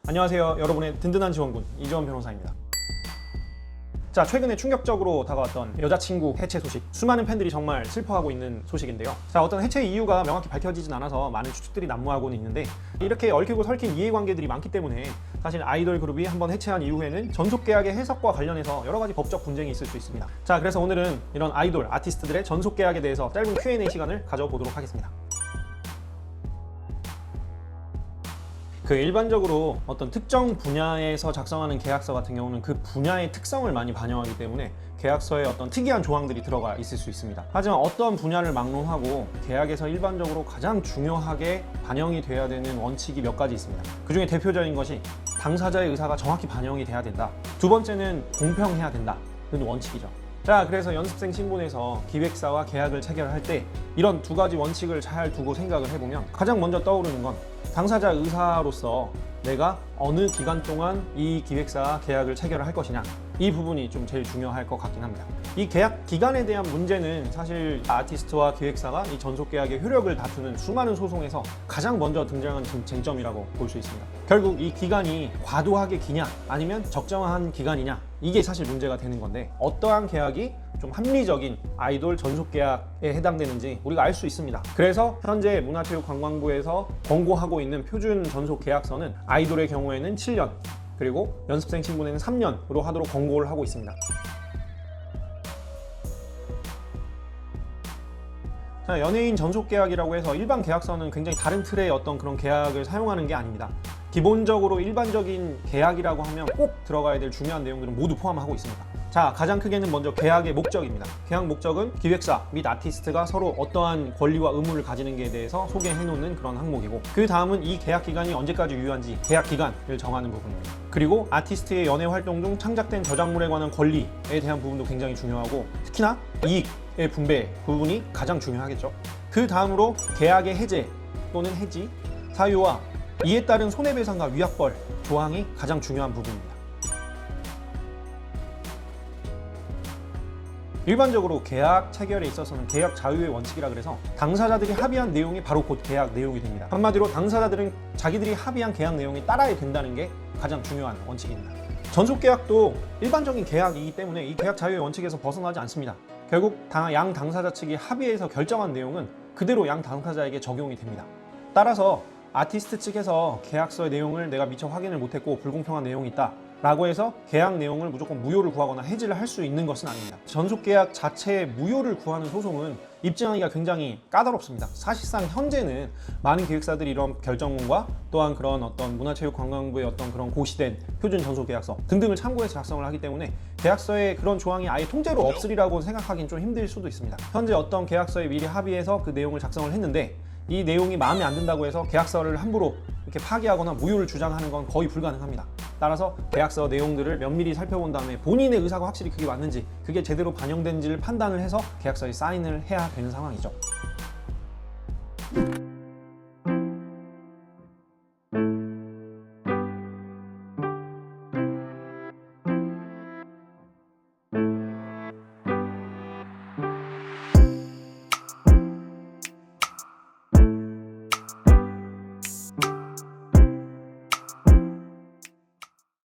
안녕하세요. 여러분의 든든한 지원군 이재원 변호사입니다. 자, 최근에 충격적으로 다가왔던 여자친구 해체 소식, 수많은 팬들이 정말 슬퍼하고 있는 소식인데요. 자, 어떤 해체 이유가 명확히 밝혀지진 않아서 많은 추측들이 난무하고는 있는데, 이렇게 얽히고 설킨 이해관계들이 많기 때문에 사실 아이돌 그룹이 한번 해체한 이후에는 전속계약의 해석과 관련해서 여러 가지 법적 분쟁이 있을 수 있습니다. 자, 그래서 오늘은 이런 아이돌, 아티스트들의 전속계약에 대해서 짧은 Q&A 시간을 가져보도록 하겠습니다. 일반적으로 어떤 특정 분야에서 작성하는 계약서 같은 경우는 그 분야의 특성을 많이 반영하기 때문에 계약서에 어떤 특이한 조항들이 들어가 있을 수 있습니다. 하지만 어떤 분야를 막론하고 계약에서 일반적으로 가장 중요하게 반영이 돼야 되는 원칙이 몇 가지 있습니다. 그 중에 대표적인 것이 당사자의 의사가 정확히 반영이 돼야 된다. 두 번째는 공평해야 된다. 그건 원칙이죠. 자, 그래서 연습생 신분에서 기획사와 계약을 체결할 때 이런 두 가지 원칙을 잘 두고 생각을 해보면 가장 먼저 떠오르는 건 당사자 의사로서 내가 어느 기간 동안 이 기획사와 계약을 체결을 할 것이냐, 이 부분이 좀 제일 중요할 것 같긴 합니다. 이 계약 기간에 대한 문제는 사실 아티스트와 기획사가 이 전속계약의 효력을 다투는 수많은 소송에서 가장 먼저 등장하는 쟁점이라고 볼 수 있습니다. 결국 이 기간이 과도하게 기냐 아니면 적정한 기간이냐, 이게 사실 문제가 되는 건데, 어떠한 계약이 좀 합리적인 아이돌 전속계약에 해당되는지 우리가 알 수 있습니다. 그래서 현재 문화체육관광부에서 권고하고 있는 표준 전속계약서는 아이돌의 경우에는 7년, 그리고 연습생 신분에는 3년으로 하도록 권고를 하고 있습니다. 자, 연예인 전속계약이라고 해서 일반 계약서는 굉장히 다른 틀의 어떤 그런 계약을 사용하는 게 아닙니다. 기본적으로 일반적인 계약이라고 하면 꼭 들어가야 될 중요한 내용들은 모두 포함하고 있습니다. 자, 가장 크게는 먼저 계약의 목적입니다. 계약 목적은 기획사 및 아티스트가 서로 어떠한 권리와 의무를 가지는 게 대해서 소개해 놓는 그런 항목이고, 그 다음은 이 계약 기간이 언제까지 유효한지 계약 기간을 정하는 부분입니다. 그리고 아티스트의 연예 활동 중 창작된 저작물에 관한 권리에 대한 부분도 굉장히 중요하고, 특히나 이익의 분배 부분이 가장 중요하겠죠. 그 다음으로 계약의 해제 또는 해지, 사유와 이에 따른 손해배상과 위약벌 조항이 가장 중요한 부분입니다. 일반적으로 계약 체결에 있어서는 계약 자유의 원칙이라 그래서 당사자들이 합의한 내용이 바로 곧 계약 내용이 됩니다. 한마디로 당사자들은 자기들이 합의한 계약 내용이 따라야 된다는 게 가장 중요한 원칙입니다. 전속계약도 일반적인 계약이기 때문에 이 계약 자유의 원칙에서 벗어나지 않습니다. 결국 양 당사자 측이 합의해서 결정한 내용은 그대로 양 당사자에게 적용이 됩니다. 따라서 아티스트 측에서 계약서의 내용을 내가 미처 확인을 못했고 불공평한 내용이 있다 라고 해서 계약 내용을 무조건 무효를 구하거나 해지를 할 수 있는 것은 아닙니다. 전속계약 자체의 무효를 구하는 소송은 입증하기가 굉장히 까다롭습니다. 사실상 현재는 많은 기획사들이 이런 결정문과 또한 그런 어떤 문화체육관광부의 어떤 그런 고시된 표준 전속계약서 등등을 참고해서 작성을 하기 때문에 계약서에 그런 조항이 아예 통째로 없으리라고 생각하기는 좀 힘들 수도 있습니다. 현재 어떤 계약서에 미리 합의해서 그 내용을 작성을 했는데 이 내용이 마음에 안 든다고 해서 계약서를 함부로 이렇게 파기하거나 무효를 주장하는 건 거의 불가능합니다. 따라서 계약서 내용들을 면밀히 살펴본 다음에 본인의 의사가 확실히 그게 맞는지, 그게 제대로 반영된지를 판단을 해서 계약서에 사인을 해야 되는 상황이죠.